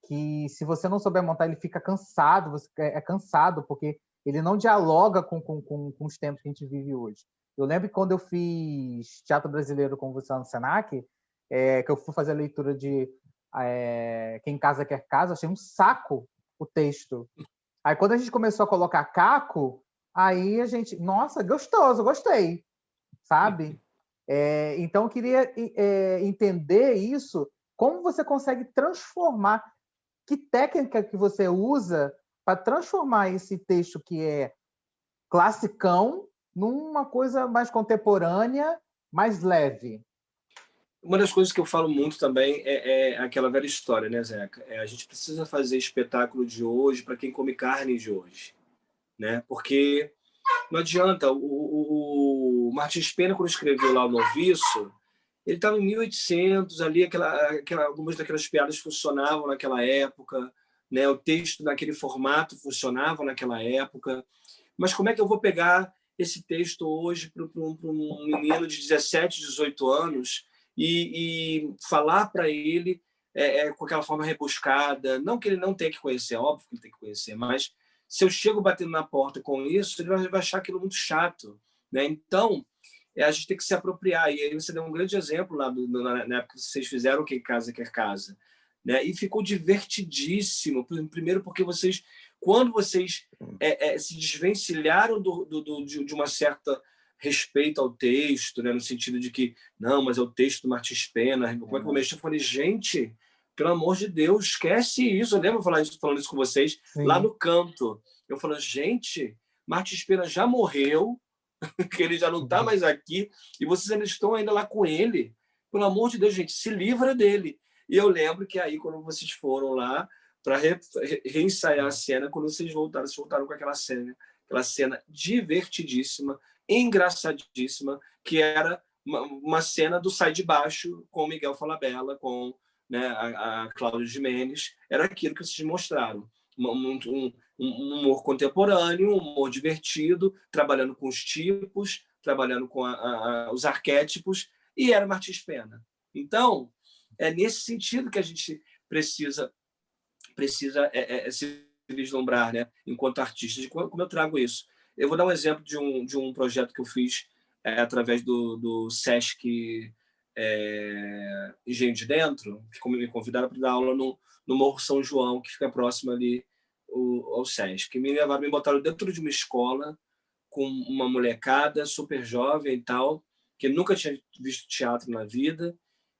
que, se você não souber montar, ele fica cansado, você cansado, porque ele não dialoga com os tempos que a gente vive hoje. Eu lembro que quando eu fiz teatro brasileiro com você lá no Senac, que eu fui fazer a leitura de Quem Casa Quer Casa, achei um saco o texto. Aí quando a gente começou a colocar Caco, aí a gente, nossa, gostoso, gostei, sabe? Então eu queria entender isso, como você consegue transformar, que técnica que você usa para transformar esse texto que é classicão numa coisa mais contemporânea, mais leve. Uma das coisas que eu falo muito também é aquela velha história, né, Zeca? A gente precisa fazer espetáculo de hoje para quem come carne de hoje, né? Porque não adianta. O Martins Pena, quando escreveu lá o Noviço, ele estava em 1800, ali algumas daquelas piadas funcionavam naquela época, né? O texto naquele formato funcionava naquela época. Mas como é que eu vou pegar esse texto hoje para um menino de 17, 18 anos e falar para ele com aquela forma rebuscada? Não que ele não tenha que conhecer, óbvio que ele tem que conhecer, mas se eu chego batendo na porta com isso, ele vai achar aquilo muito chato, né? Então, a gente tem que se apropriar. E aí você deu um grande exemplo lá na época que vocês fizeram Quem Casa Quer Casa, né? E ficou divertidíssimo. Primeiro porque quando vocês se desvencilharam de uma certa respeito ao texto, né? No sentido de que, não, mas é o texto do Martins Pena, como é que eu vou mexer? Eu falei, gente, pelo amor de Deus, esquece isso. Eu lembro falando isso com vocês. Sim. Lá no canto. Eu falei, gente, Martins Pena já morreu, que ele já não está mais aqui, e vocês ainda estão lá com ele. Pelo amor de Deus, gente, se livra dele. E eu lembro que aí, quando vocês foram lá para reensaiar a cena, quando vocês voltaram com aquela cena divertidíssima, engraçadíssima, que era uma cena do Sai de Baixo com o Miguel Falabella, com, né, a Cláudia Gimenez. Era aquilo que vocês mostraram. Um humor contemporâneo, um humor divertido, trabalhando com os tipos, trabalhando com os arquétipos, e era Martins Pena. Então, é nesse sentido que a gente precisa se vislumbrar, né, enquanto artista, de como eu trago isso. Eu vou dar um exemplo de um projeto que eu fiz através do Sesc Engenho de Dentro, que me convidaram para dar aula no Morro São João, que fica próximo ali ao Sesc. Me botaram dentro de uma escola com uma molecada super jovem e tal, que nunca tinha visto teatro na vida,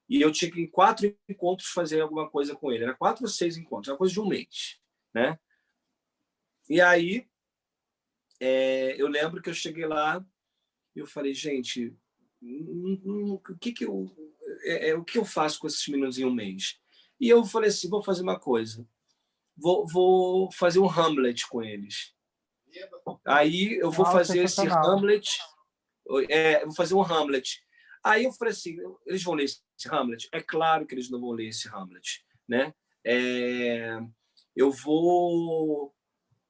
e eu tinha que, em 4 encontros, fazer alguma coisa com ele. Era 4 ou 6 encontros, era coisa de um mês, né? E aí, eu lembro que eu cheguei lá e eu falei, gente, o que eu faço com esses meninos em um mês? E eu falei assim, vou fazer uma coisa, vou fazer um Hamlet com eles. Aí eu vou fazer esse Hamlet, vou fazer um Hamlet. Aí eu falei assim, eles vão ler esse Hamlet? É claro que eles não vão ler esse Hamlet, né? Eu vou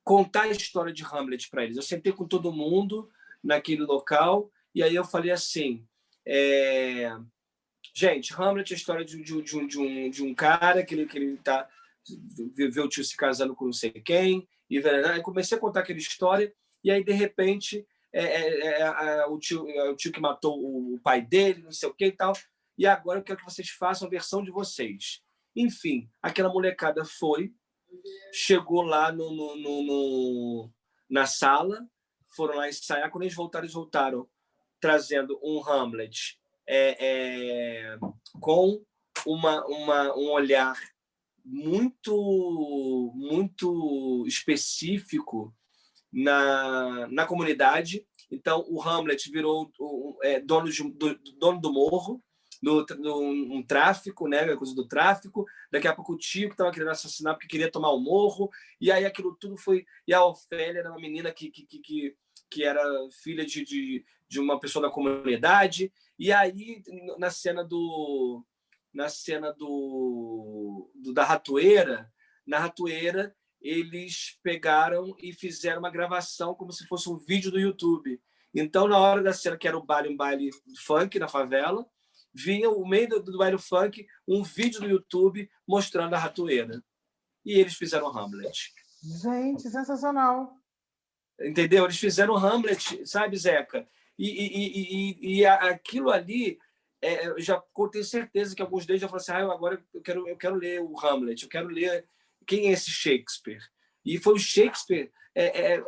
contar a história de Hamlet para eles. Eu sentei com todo mundo naquele local e aí eu falei assim, gente, Hamlet é a história de um cara que ele vê o tio se casando com não sei quem, e aí comecei a contar aquela história, e aí, de repente, o tio que matou o pai dele, não sei o que e tal, e agora eu quero que vocês façam a versão de vocês. Enfim, aquela molecada chegou lá na sala, foram lá ensaiar, quando eles voltaram trazendo um Hamlet com um olhar muito, muito específico na comunidade. Então, o Hamlet virou dono do morro, um tráfico, né, coisa do tráfico. Daqui a pouco o tio que estava querendo assassinar porque queria tomar o morro. E aí aquilo tudo foi... E a Ofélia era uma menina que era filha de uma pessoa da comunidade. E aí, na cena da ratoeira, na ratoeira, eles pegaram e fizeram uma gravação como se fosse um vídeo do YouTube. Então, na hora da cena, que era um baile funk na favela, vinha no meio do baile funk um vídeo do YouTube mostrando a ratoeira. E eles fizeram Hamlet. Gente, sensacional! Entendeu? Eles fizeram Hamlet, sabe, Zeca? E aquilo ali, eu já tenho certeza que alguns deles já falaram assim, agora eu quero ler o Hamlet, eu quero ler quem é esse Shakespeare. E foi o Shakespeare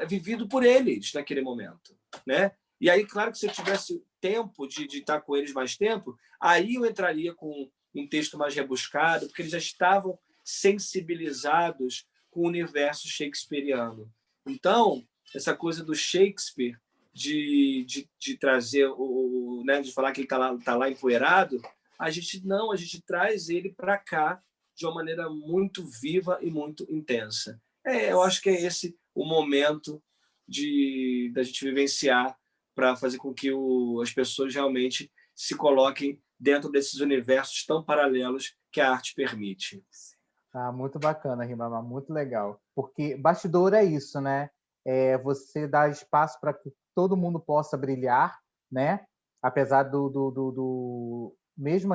vivido por eles naquele momento, né? E aí, claro que se eu tivesse tempo de estar com eles mais tempo, aí eu entraria com um texto mais rebuscado, porque eles já estavam sensibilizados com o universo shakespeariano. Então, essa coisa do Shakespeare, de trazer né, de falar que ele tá lá empoeirado, a gente traz ele para cá de uma maneira muito viva e muito intensa. Eu acho que é esse o momento da gente vivenciar para fazer com que as pessoas realmente se coloquem dentro desses universos tão paralelos que a arte permite. Muito bacana, Ribamar, muito legal. Porque bastidor é isso, né? Você dá espaço para que todo mundo possa brilhar, né? Apesar mesmo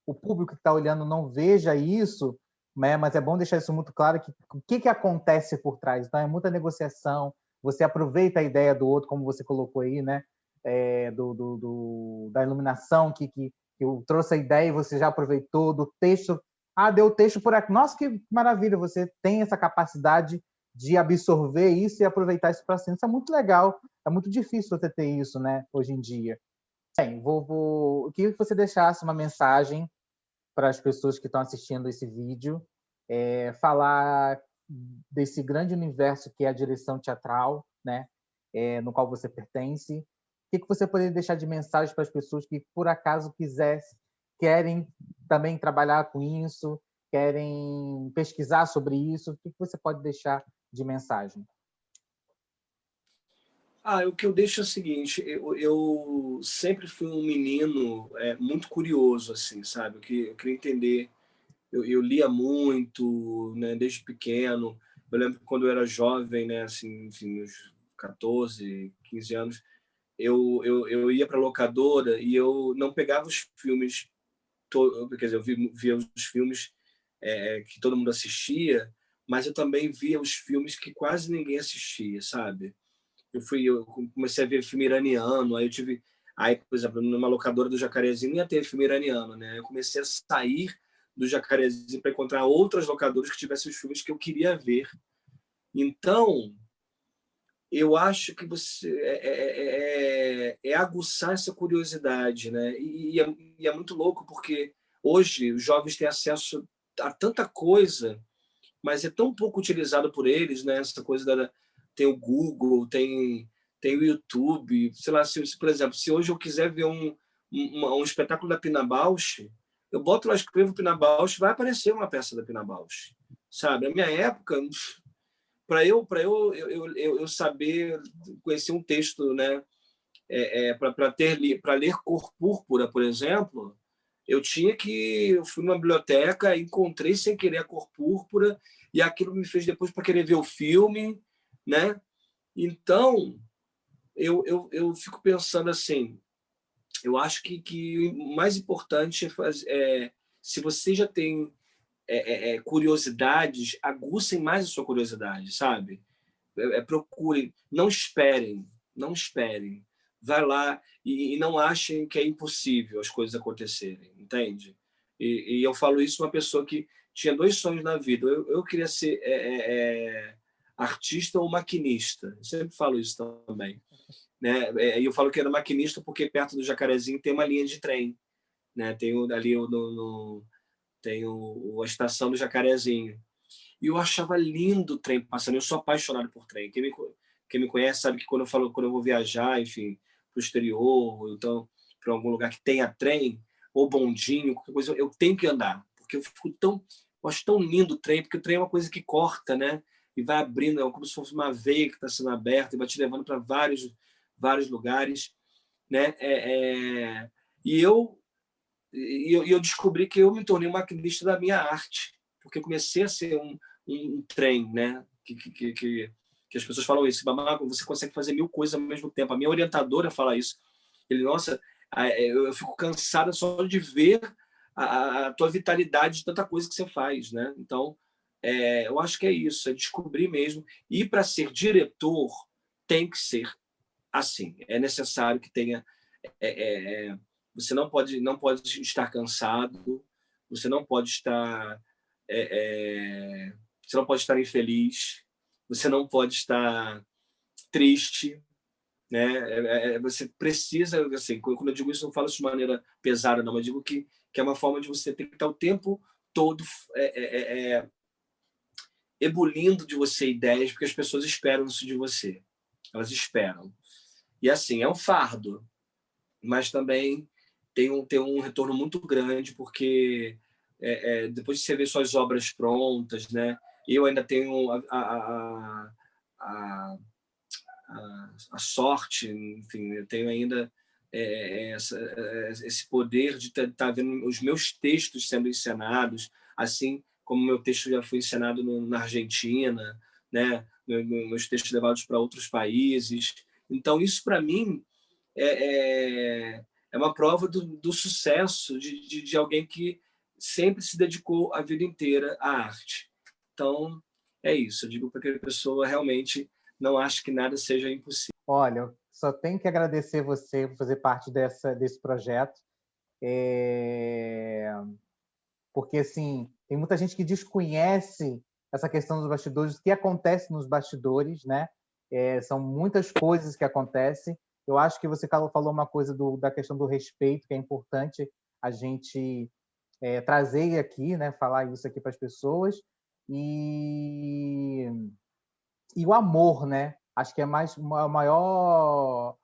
o público que está olhando não veja isso, né? Mas é bom deixar isso muito claro, que o que acontece por trás. Então, é muita negociação, você aproveita a ideia do outro, como você colocou aí, né? Da iluminação, que eu trouxe a ideia e você já aproveitou, do texto. Deu o texto por aqui. Nossa, que maravilha, você tem essa capacidade de absorver isso e aproveitar isso para cima. Isso é muito legal. É muito difícil você ter isso, né, hoje em dia. Bem, eu queria que você deixasse uma mensagem para as pessoas que estão assistindo esse vídeo, falar desse grande universo que é a direção teatral, né, no qual você pertence. O que você poderia deixar de mensagem para as pessoas que, por acaso, querem também trabalhar com isso, querem pesquisar sobre isso? O que você pode deixar de mensagem? O que eu deixo é o seguinte, eu sempre fui um menino muito curioso, assim, sabe? Eu queria entender, eu lia muito, né, desde pequeno. Eu lembro que quando eu era jovem, né, assim, enfim, uns 14, 15 anos, eu ia para a locadora e eu não pegava os filmes, quer dizer, eu via os filmes que todo mundo assistia, mas eu também via os filmes que quase ninguém assistia, sabe? Eu comecei a ver filme iraniano, aí, por exemplo, numa locadora do Jacarezinho ia ter filme iraniano, né? Eu comecei a sair do Jacarezinho para encontrar outras locadoras que tivessem os filmes que eu queria ver. Então, eu acho que você aguçar essa curiosidade, né? E é muito louco porque hoje os jovens têm acesso a tanta coisa, mas é tão pouco utilizado por eles, né? Essa coisa tem o Google, tem o YouTube, sei lá, por exemplo, se hoje eu quiser ver um espetáculo da Pina Bausch, eu boto lá, escrevo Pina Bausch, vai aparecer uma peça da Pina Bausch, sabe? Na minha época, para eu saber conhecer um texto, né? Para ler Cor Púrpura, por exemplo, eu fui numa biblioteca, encontrei sem querer a Cor Púrpura e aquilo me fez depois para querer ver o filme, né? Então, eu fico pensando assim, eu acho que o mais importante se você já tem curiosidades, aguçem mais a sua curiosidade, sabe? Procurem, não esperem. Vai lá e não achem que é impossível as coisas acontecerem, entende? E eu falo isso uma pessoa que tinha dois sonhos na vida. Eu queria ser artista ou maquinista. Eu sempre falo isso também, né? E eu falo que era maquinista porque perto do Jacarezinho tem uma linha de trem, né? Ali a estação do Jacarezinho. E eu achava lindo o trem passando. Eu sou apaixonado por trem. Quem me conhece sabe que quando eu vou viajar, enfim, para o exterior, ou então para algum lugar que tenha trem, ou bondinho, qualquer coisa, eu tenho que andar. Porque eu acho tão lindo o trem, porque o trem é uma coisa que corta, né? E vai abrindo, é como se fosse uma veia que está sendo aberta e vai te levando para vários lugares, né? E eu descobri que eu me tornei um maquinista da minha arte, porque eu comecei a ser um trem, né? Que as pessoas falam isso, Bamako, você consegue fazer 1000 coisas ao mesmo tempo. A minha orientadora fala isso. Nossa, eu fico cansada só de ver a tua vitalidade de tanta coisa que você faz, né? Então, eu acho que é isso, é descobrir mesmo. E para ser diretor, tem que ser assim. É necessário que tenha você não pode estar cansado, você não pode estar você não pode estar infeliz, você não pode estar triste, né? Você precisa, assim, quando eu digo isso, não falo isso de maneira pesada, não, mas digo que é uma forma de você ter que estar o tempo todo ebulindo de você ideias, porque as pessoas esperam isso de você. Elas esperam. E assim, é um fardo, mas também tem um retorno muito grande, porque depois de você ver suas obras prontas, né? Eu ainda tenho a sorte, enfim, eu tenho ainda esse poder de estar vendo os meus textos sendo encenados, assim como meu texto já foi encenado na Argentina, né? Meus textos levados para outros países. Então, isso, para mim, é uma prova do sucesso de alguém que sempre se dedicou a vida inteira à arte. Então, é isso. Eu digo para que a pessoa realmente não ache que nada seja impossível. Olha, eu só tenho que agradecer você por fazer parte desse projeto, porque assim tem muita gente que desconhece essa questão dos bastidores, o que acontece nos bastidores, né? São muitas coisas que acontecem. Eu acho que você falou uma coisa da questão do respeito, que é importante a gente trazer aqui, né? Falar isso aqui para as pessoas e o amor, né? Acho que é mais o maior,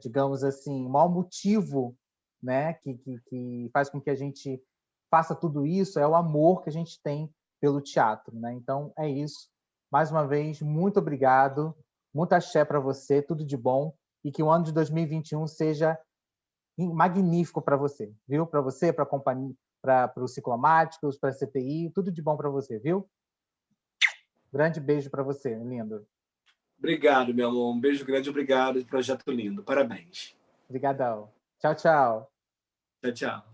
digamos assim, o maior motivo, né? Que faz com que a gente faça tudo isso é o amor que a gente tem pelo teatro, né? Então é isso. Mais uma vez, muito obrigado. Muito axé para você, tudo de bom. E que o ano de 2021 seja magnífico para você, viu? Para você, para a companhia, para os ciclomáticos, para a CTI, tudo de bom para você, viu? Grande beijo para você, lindo. Obrigado, meu amor. Um beijo grande, obrigado. Projeto lindo. Parabéns. Obrigadão. Tchau, tchau. Tchau, tchau.